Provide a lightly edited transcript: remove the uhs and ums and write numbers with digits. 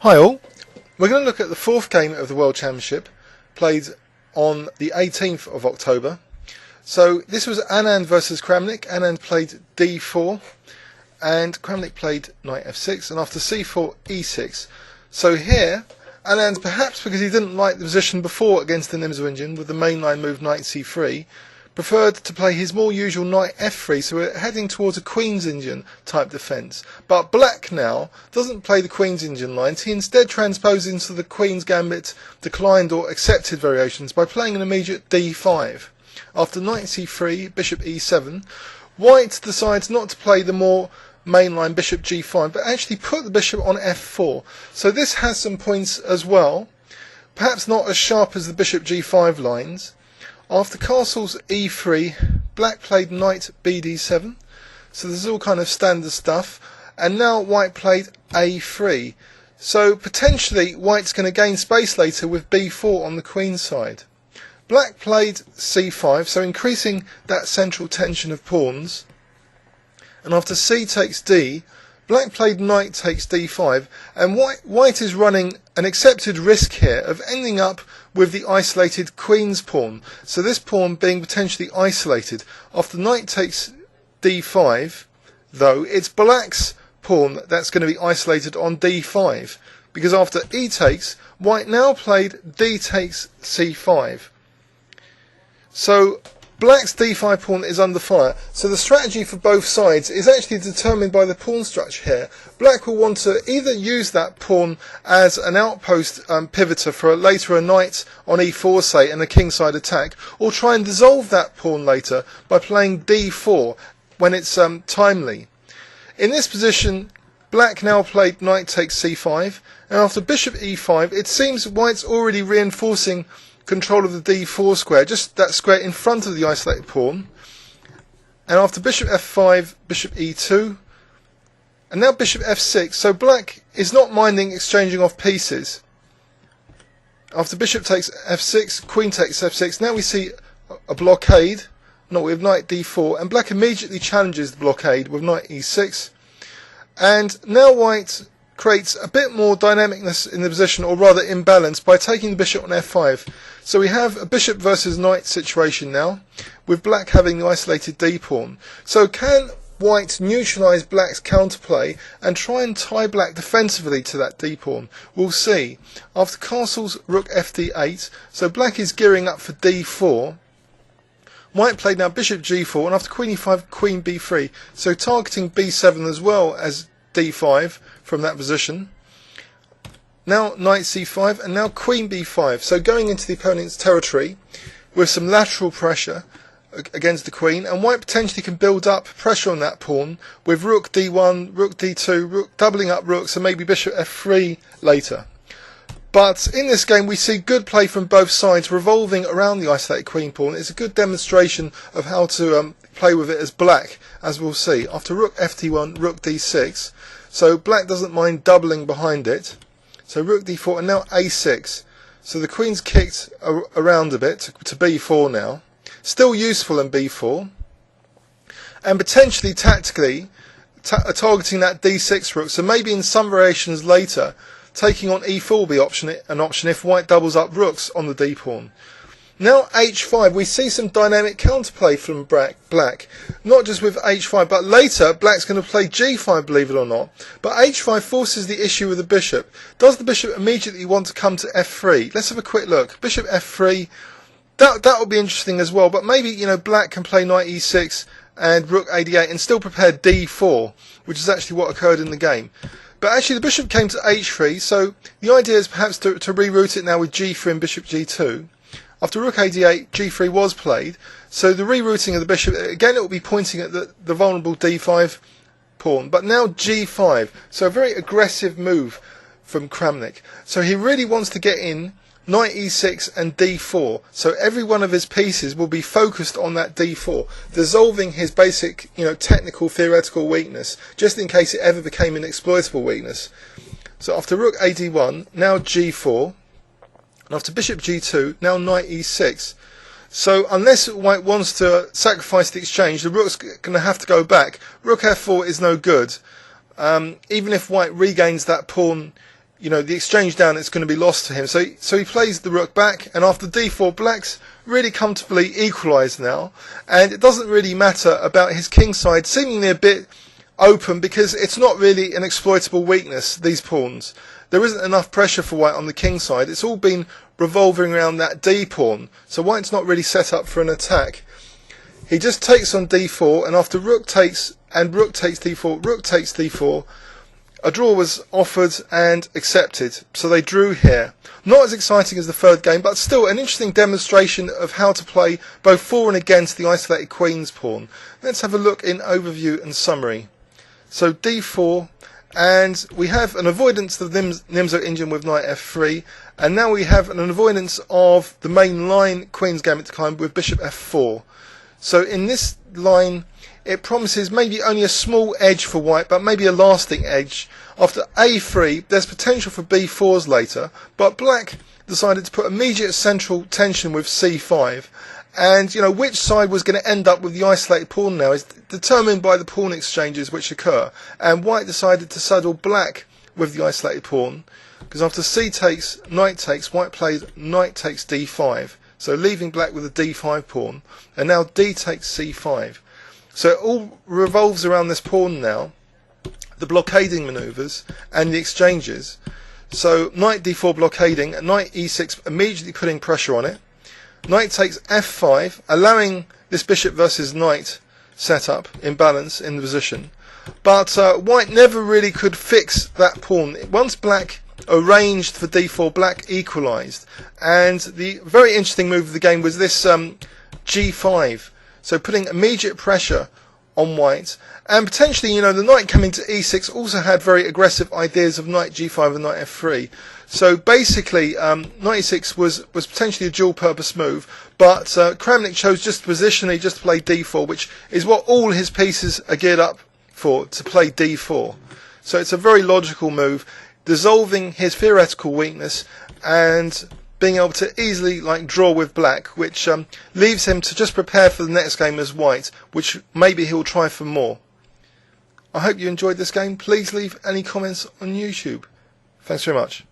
Hi all, we're going to look at the fourth game of the World Championship played on the 18th of October. So this was Anand versus Kramnik. Anand played d4 and Kramnik played knight f6 and after c4 e6. So here Anand, perhaps because he didn't like the position before against the Nimzo with the mainline move knight c3, preferred to play his more usual knight f3, so we're heading towards a Queen's Indian type defence. But Black now doesn't play the Queen's Indian lines, he instead transposes into the Queen's Gambit declined or accepted variations by playing an immediate d5. After knight c3, bishop e7, White decides not to play the more mainline bishop g5, but actually put the bishop on f4. So this has some points as well, perhaps not as sharp as the bishop g5 lines. After castles e3, Black played knight bd7, so this is all kind of standard stuff, and now White played a3. So potentially White's going to gain space later with b4 on the Queen's side. Black played c5, so increasing that central tension of pawns, and after c takes d, Black played knight takes d5, and White is running an accepted risk here of ending up with the isolated Queen's pawn. So this pawn being potentially isolated. After knight takes d5, though, it's Black's pawn that's going to be isolated on d5, because after e takes, White now played d takes c5. So Black's d5 pawn is under fire, so the strategy for both sides is actually determined by the pawn structure here. Black will want to either use that pawn as an outpost pivoter for later a knight on e4 say and a kingside attack, or try and dissolve that pawn later by playing d4 when it's timely. In this position, Black now played knight takes c5, and after bishop e5 it seems White's already reinforcing control of the d4 square, just that square in front of the isolated pawn. And after bishop f5, bishop e2, and now bishop f6, so Black is not minding exchanging off pieces. After bishop takes f6, queen takes f6, now we see a blockade, not with knight d4, and Black immediately challenges the blockade with knight e6, and now White creates a bit more dynamicness in the position, or rather imbalance, by taking the bishop on f5. So we have a bishop versus knight situation now, with Black having the isolated d pawn. So can White neutralise Black's counterplay and try and tie Black defensively to that d pawn? We'll see. After castles, rook fd8, so Black is gearing up for d4. White played now bishop g4, and after queen e5, queen b3, so targeting b7 as well as d5 from that position. Now knight c5 and now queen b5, so going into the opponent's territory with some lateral pressure against the queen, and White potentially can build up pressure on that pawn with rook d1, rook d2, rook doubling up rooks, and maybe bishop f3 later. But in this game we see good play from both sides revolving around the isolated queen pawn. It's a good demonstration of how to play with it as Black, as we'll see. After rook ft1, rook d6, so Black doesn't mind doubling behind it. So rook d4 and now a6. So the queen's kicked around a bit to b4 now. Still useful in b4. And potentially tactically targeting that d6 rook. So maybe in some variations later, taking on e4 will be an option if White doubles up rooks on the d pawn. Now h5, we see some dynamic counterplay from Black, not just with h5, but later Black's going to play g5, believe it or not. But h5 forces the issue with the bishop. Does the bishop immediately want to come to f3? Let's have a quick look. Bishop f3, that will be interesting as well, but maybe, you know, Black can play knight e6 and rook ad8 and still prepare d4, which is actually what occurred in the game. But actually the bishop came to h3, so the idea is perhaps to reroute it now with g3 and bishop g2. After rook ad8, g3 was played, so the rerouting of the bishop, again it will be pointing at the vulnerable d5 pawn, but now g5, so a very aggressive move from Kramnik. So he really wants to get in knight e6 and d4, so every one of his pieces will be focused on that d4, dissolving his basic, technical, theoretical weakness, just in case it ever became an exploitable weakness. So after rook ad1, now g4, and after bishop g2, now knight e6. So unless White wants to sacrifice the exchange, the rook's going to have to go back. Rook f4 is no good. Even if White regains that pawn the exchange down, it's going to be lost to him. So he plays the rook back, and after d4, black's really comfortably equalised now, and it doesn't really matter about his king side seemingly a bit open, because it's not really an exploitable weakness, these pawns. There isn't enough pressure for white on the king side. It's all been revolving around that d pawn, so white's not really set up for an attack. He just takes on d4, and after rook takes and rook takes d4, rook takes d4, a draw was offered and accepted, so they drew here. Not as exciting as the third game, but still an interesting demonstration of how to play both for and against the isolated queen's pawn. Let's have a look in overview and summary. So d4, and we have an avoidance of the Nimzo Indian with knight f3, and now we have an avoidance of the main line queen's gambit to climb with bishop f4. So in this line, it promises maybe only a small edge for white, but maybe a lasting edge. After a3, there's potential for b4s later, but black decided to put immediate central tension with c5. And, which side was going to end up with the isolated pawn now is determined by the pawn exchanges which occur. And white decided to saddle black with the isolated pawn, because after c takes, knight takes, white played knight takes d5. So leaving black with a d5 pawn, and now d takes c5. So it all revolves around this pawn now, the blockading manoeuvres and the exchanges. So knight d4 blockading, and knight e6 immediately putting pressure on it. Knight takes f5, allowing this bishop versus knight setup in balance in the position. But white never really could fix that pawn. Once black arranged for d4, black equalised. And the very interesting move of the game was this g5. So putting immediate pressure on white, and potentially, the knight coming to e6 also had very aggressive ideas of knight g5 and knight f3. So basically, knight e6 was potentially a dual-purpose move, but Kramnik chose just positionally just to play d4, which is what all his pieces are geared up for, to play d4. So it's a very logical move, dissolving his theoretical weakness and being able to easily draw with black, which leaves him to just prepare for the next game as white, which maybe he'll try for more. I hope you enjoyed this game. Please leave any comments on YouTube. Thanks very much.